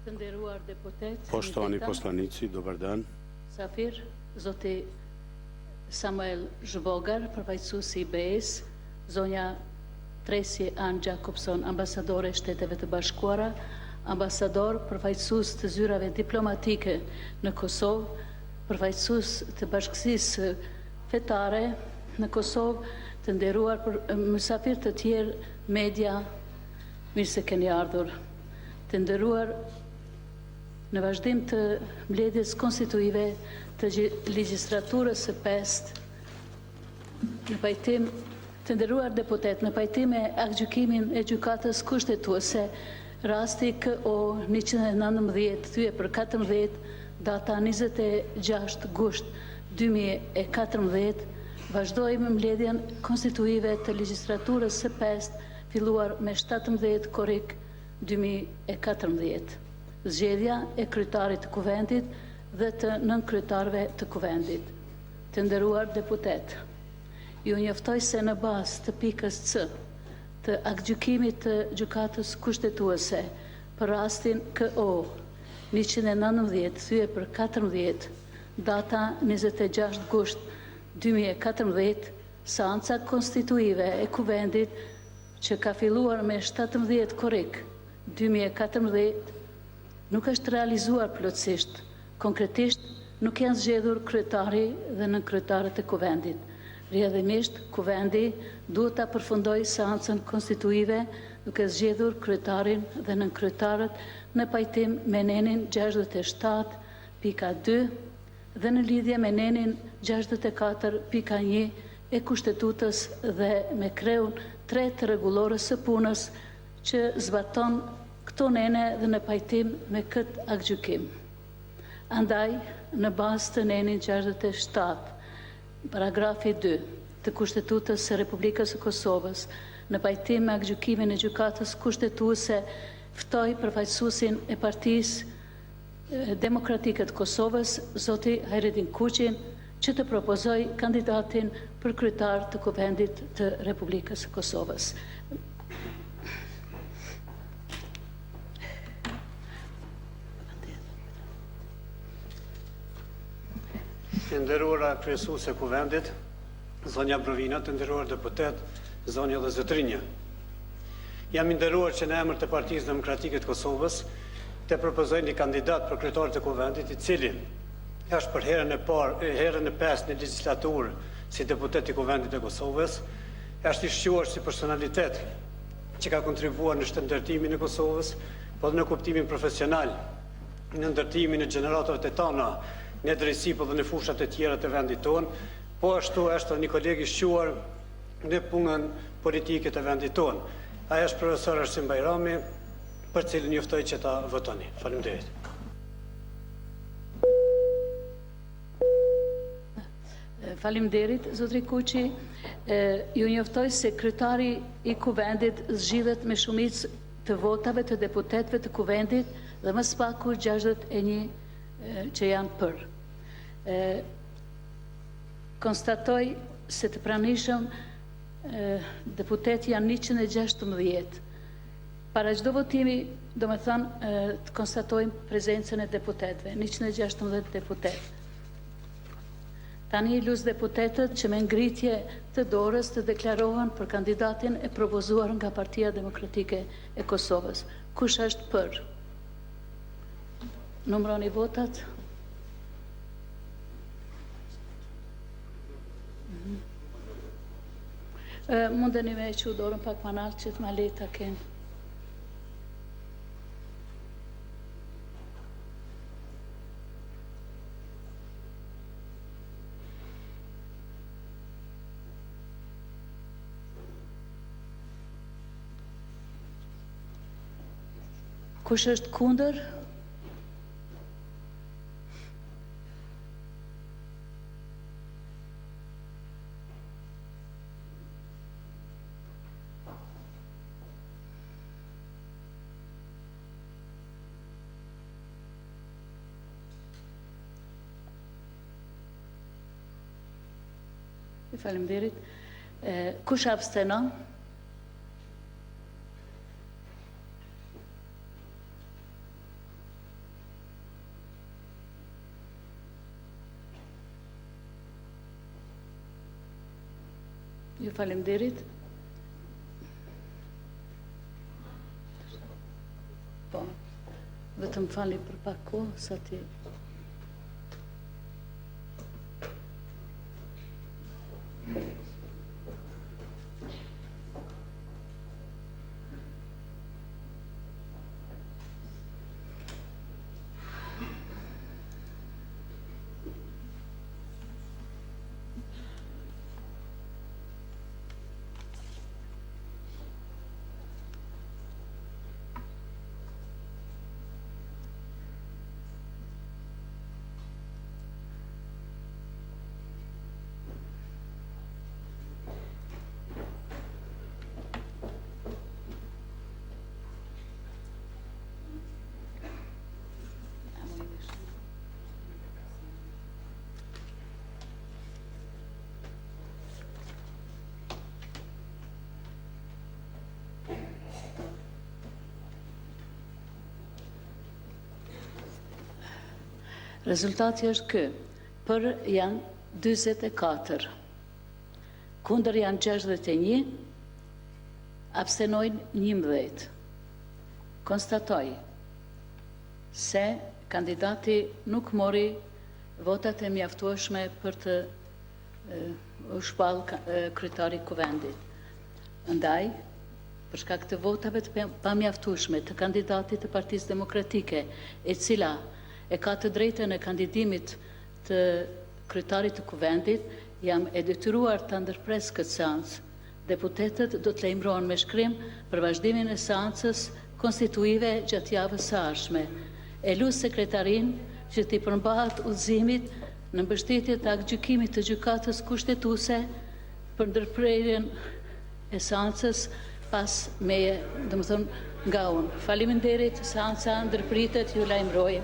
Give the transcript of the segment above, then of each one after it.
Të nderuar deputet, Poštovani poslanici, dobar dan. Safir, zoti Samuel Zhvogar, përfaqësuesi i BE-s, zonja Tresi Ann Jacobson, ambasadore e Shteteve të Bashkuara, ambasador përfaqësues të zyrave diplomatike në Kosovë, përfaqësues të Bashkësisë Fetare në Kosovë, të nderuar mysafir të tjerë, media, mirë se keni ardhur. Të nderuar në vazhdim të mbledhjes konstituive të legjislaturës së 5, në pajtim të nderuar deputet, në pajtim me aktgjykimin e gjykatës kushtetuese, rasti KO 119 thyje për 14, data 26 gusht 2014, vazhdojmë mbledhjen konstituive të legjislaturës së 5, filluar me 17 korrik 2014. Zgjedhja e kryetarit të kuvendit dhe të nënkryetarëve të kuvendit. Të nderuar deputet, ju njoftoj se në bazë të pikës C të aktgjykimit të gjykatës kushtetuese për rastin KO 119 thyje për 14, data 26 gusht 2014, seanca konstituive e kuvendit që ka filluar me 17 korrik 2014 nuk është realizuar plotësisht. Konkretisht, nuk janë zgjedhur kryetari dhe nënkryetarët e kuvendit. Rrjedhimisht, kuvendi duhet ta përfundojë seancën konstituive duke zgjedhur kryetarin dhe nënkryetarët në pajtim me nenin 67.2 dhe në lidhje me nenin 64.1 e kushtetutës dhe me kreun 3 të rregullorës së punës që zbaton këto nene dhe në pajtim me këtë aktgjykim. Andaj, në bazë të nenin 67, paragrafi 2 të Kushtetutës së Republikës së Kosovës, në pajtim me aktgjykimin e gjykatës kushtetuese, ftoj përfaqësuesin e Partisë Demokratike të Kosovës, zoti Hajredin Kuqin, që të propozoj kandidatin për kryetar të kuvendit të Republikës së Kosovës. Të nderuara kryesuese e kuvendit, zonja Brovina, të nderuar deputet, zonja dhe zotrinja. Jam i nderuar që në emër të Partisë Demokratike të Kosovës të propozoj një kandidat për kryetar të kuvendit, i cili është për herën e 5 në legjislaturë si deputet i kuvendit të Kosovës, është i shquar si personalitet që ka kontribuar në shëndërtimin e Kosovës, po dhe në kuptimin profesional, në ndërtimin e gjeneratave të tana, në drejtësi po dhe në fushat e tjera të vendit tonë, po ashtu është një koleg i shquar në punën politike të vendit tonë. Ai është profesor Arsim Bajrami, për cilin njoftoj që ta votoni. Faleminderit. Faleminderit, zotri Kuqi. Ju njoftoj se kryetari i kuvendit zgjidhet me shumicë të votave të deputetëve të kuvendit dhe më spaku 61 që janë për. Konstatoj se të pranishëm deputet janë 116. Para çdo votimi, do me thënë, të konstatojmë prezencën e deputetëve, 116 deputet. Tani lus deputetët që me ngritje të dorës të deklarohen për kandidatin e propozuar nga Partia Demokratike e Kosovës. Kush është për? Numëroni votat. Mundeni me që dorën pak manal që të ma leta kenë. Kush është kundër? Faleminderit. Kush abstenon? Ju faleminderit. Po, vetëm falni për pak kohë, sa ti... Rezultati është ky. Për janë 24, kundër janë 61, abstenojnë 11. Konstatoj se kandidati nuk mori votat e mjaftueshme për të u shpallë kryetari i kuvendit. Ndaj, për shkak të votave të pamjaftueshme të kandidatit të Partisë Demokratike, e cila e ka të drejtën e kandidimit të kryetarit të kuvendit, jam e detyruar të ndërpres këtë seancë. Deputetët do të lajmërohen me shkrim për vazhdimin e seancës konstituive gjatë javës së ardhshme. E lutem sekretarin që t'i përmbahet udhëzimit në mbështetje të aktgjykimit të gjykatës kushtetuese për ndërprerjen e seancës pas meje, domethënë nga unë. Faleminderit, seanca ndërpritet, ju lajmëroj.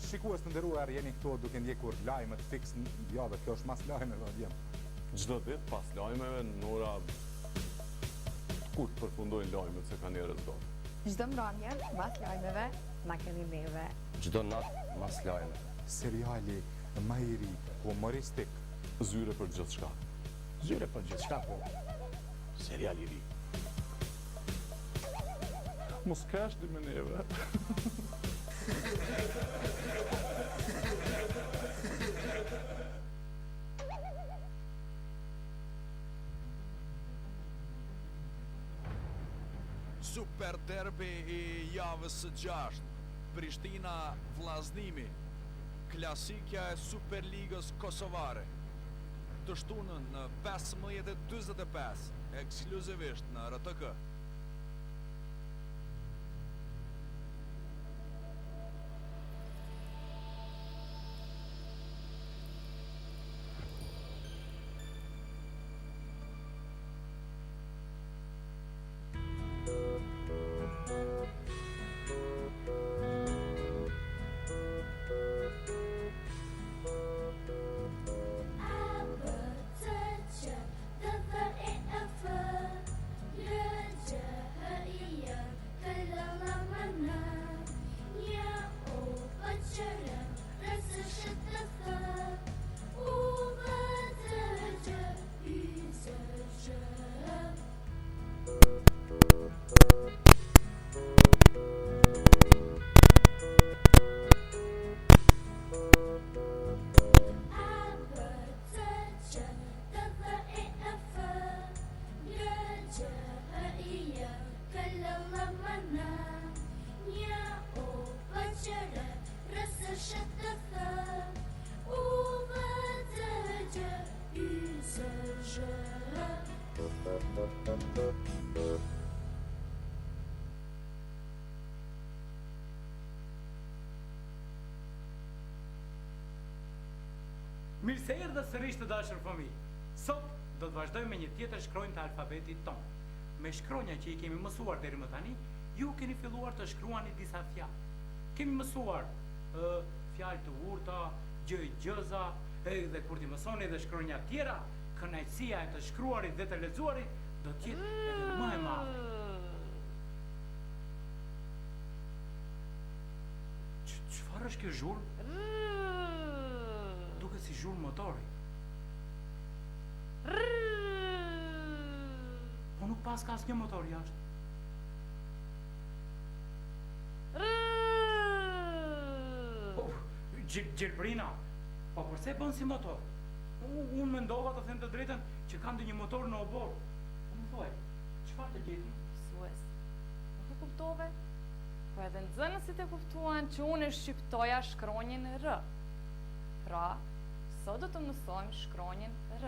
Shikues të nderuar, jeni këtu duke ndjekur lajmet fiks në javë. Kjo është mas lajmeve djem. Çdo ditë pas lajmeve në ora kur të përfundojnë lajmet se ka njerëz do. Çdo mbrëmje mas lajmeve na keni neve. Çdo natë mas lajmeve. Seriali më i ri humoristik. Zyre për gjithçka. Zyre për gjithçka, po. Serial i ri. Mos kash di me neve. Super derbi i javës së 6, Prishtina Vllaznimi, klasikja e Superligës Kosovare. Të shtunën në 15:45, ekskluzivisht në RTK. Attention, the se erdhë sërish të dashur fëmijë. Sot do të vazhdojmë me një tjetër shkronjë të alfabetit tonë. Me shkronja që i kemi mësuar deri më tani, ju keni filluar të shkruani disa fjalë. Kemi mësuar fjalë të urta, gjëza, dhe kur ti mësoni edhe shkronja tjera, kënaqësia e të shkruarit dhe të lexuarit do të jetë edhe më e madhe. Çfarë është kjo zhurmë? Duket si zhurmë motori. Po nuk pas ka asnjë motor jashtë. Gjelbrina, po përse bën si motor? Unë mendova të them të drejtën që ka ndonjë motor në obor. Po më thuaj, çfarë të gjeti? Sues. Nuk e kuptove? Po edhe nxënësit e kuptuan që unë e shqiptoja shkronjën R. Pra, sot do të mësojmë shkronjën R.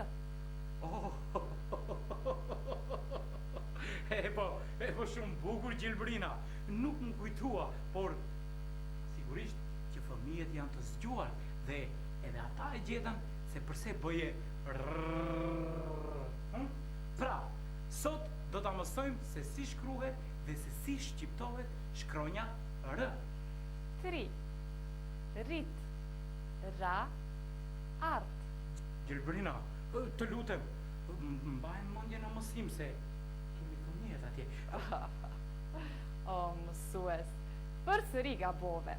E po shumë bukur Gjelbrina. Nuk më kujtua, por sigurisht që fëmijët janë të zgjuar dhe edhe ata e gjetën se përse bëje rrrr. Pra, sot do ta mësojmë se si shkruhet dhe se si shqiptohet shkronja R. Tri. Rit. Ra. Art. Gjelbrina, të lutem, mbajnë mendje në mësim se kemi fëmijët atje. O, mësues, përsëri gabove.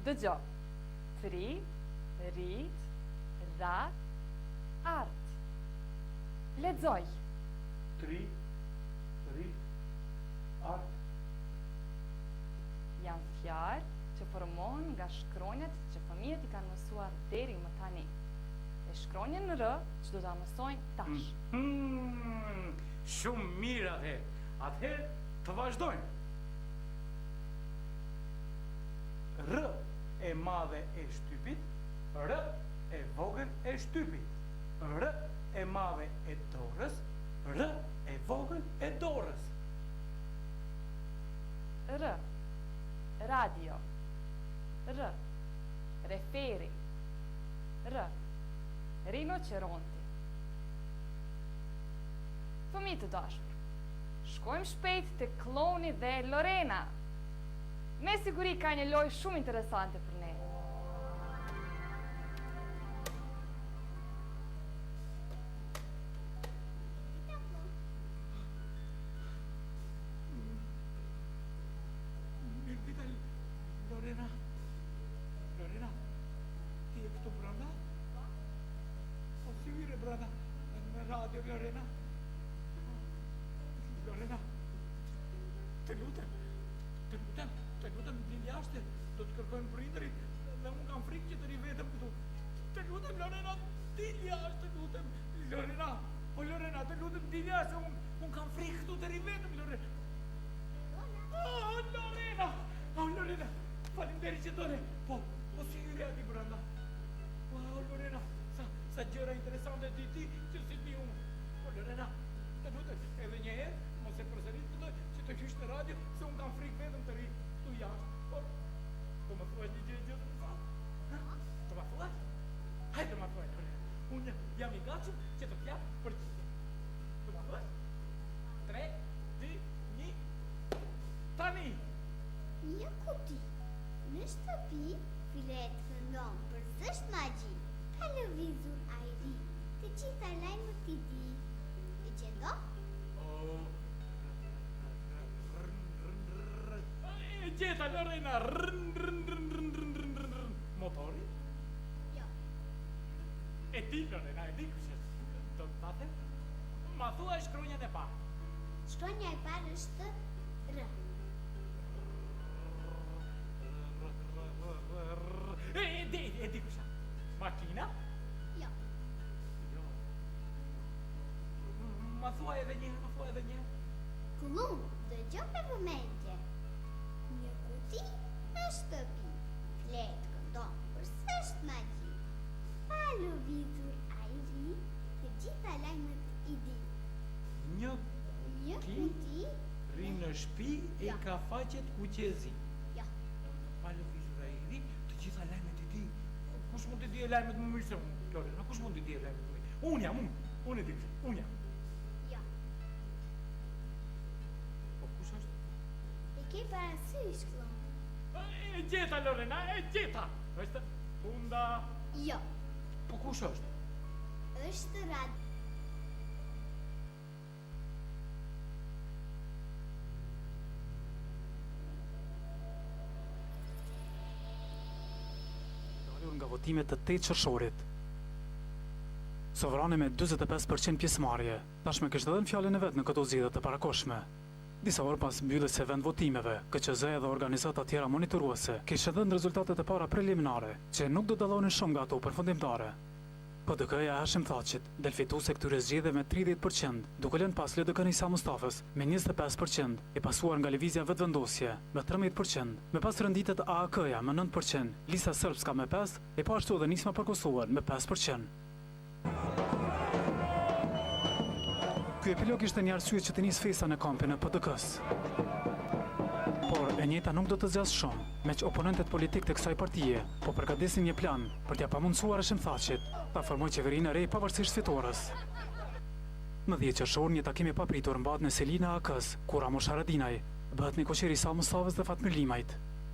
Dëgjo. Tri, rit, rat, art. Lexoj. Tri, rit, art. Janë fjalë që formohen nga shkronjat që fëmijët i kanë mësuar deri më tani. Dhe shkronjën R që do ta mësojnë tash. Shumë mirë atëherë. Atëherë të vazhdojmë. R e madhe e shtypit, R e vogël e shtypit, R e madhe e dorës, R e vogël e dorës. R. Radio. R. Referi. R. Rinoceronti. Fëmijë të dashur, shkojmë shpejt te kloni dhe Lorena. Me siguri ka një lojë shumë interesante për ne. Mirë, Lorena. Lorena, ti e këtu brenda? Po si vire brenda në radio, Lorena? Lorena, të lutem, dil jashtë, do të kërkojmë prindërit dhe unë kam frikë që të rivetëm këtu. Të lutem, Lorena, dil jashtë, të lutem. Lorena, po Lorena, të lutem, dil jashtë, unë kam frikë këtu të rivetëm, Lorena. Lorena, faleminderit që dole. Po si hyrja ti brenda. Lorena, sa gjëra interesante ti që si ti unë. Po Lorena, të lutem, edhe një herë, mos e përsërit këtë që të hysh në radio, se unë kam frikë vetëm të ri këtu jashtë. Po më thuaj një gjë të mësa. Të më thuaj? Hajde më thuaj, Lorena. Unë jam i gatshëm që të flas për ti. Të më thuaj? 3, 2, 1. Tani! Një kuti. Në shtëpi, filet këndon për zësht magji. Ka lëvizur ajri, të gjitha lajmët i di. E gjendo? E gjeta, Lorena! Motori? Jo. E ti, Lorena, e di kush është. Do të thate? Ma thua shkronjën e parë. Shkronja e parë është R. E di kush është. Makina? Jo. Ma thua edhe një. Kullum, dëgjo me vëmendje. Një kuti në shtëpi, flet këndon për zësht magji. Pa lëvizur ajri, të gjitha lajmët i di. Një kuti ri në shtëpi e ka faqet kuqezi. Jo. Pa lëvizur ajri, të gjitha lajmet i di. kush mund të di e lajmet më mirë se unë, Lorena, kush mund të di e lajmet më mirë? Unë e di, unë jam. Jo. Po kush është? E ke parasysh, klon? E gjeta, Lorena, e gjeta! Është Funda... Jo. Po kush është? Është Rad... Nga votimet të 8 qershorit. Sovrani me 45% pjesëmarrje, tashme kishte dhënë fjalën e vet në këto zgjedhje të parakohshme. Disa orë pas mbylljes së vend votimeve, KQZ dhe organizata tjera monitoruese kishin dhënë rezultatet e para preliminare, që nuk do dallonin shumë nga ato përfundimtare. PDK-ja e Hashim Thaqit del fituese këtyre zgjedhjeve me 30%, duke lënë pas LDK Nisa Mustafës me 25%, e pasuar nga lëvizja vetëvendosje me 13%, me pas rënditet AAK-ja me 9%, Lista Srpska me 5%, e po ashtu edhe Nisma për Kosovën me 5%. Ky epilog ishte një arsye që të nis festa në kampin e PDK-s. Por e njëjta nuk do të zgjas shumë, me që oponentët politik të kësaj partije po përgatisin një plan për t'ia pamundsuar Hashim Thaqit ta formojë qeverinë e re pavarësisht fitores. Në 10 qershor një takim i papritur mbahet në Selina AK-s, ku Ramush Haradinaj bëhet me koqëri Sa Mustafës dhe Fatmir Limajt.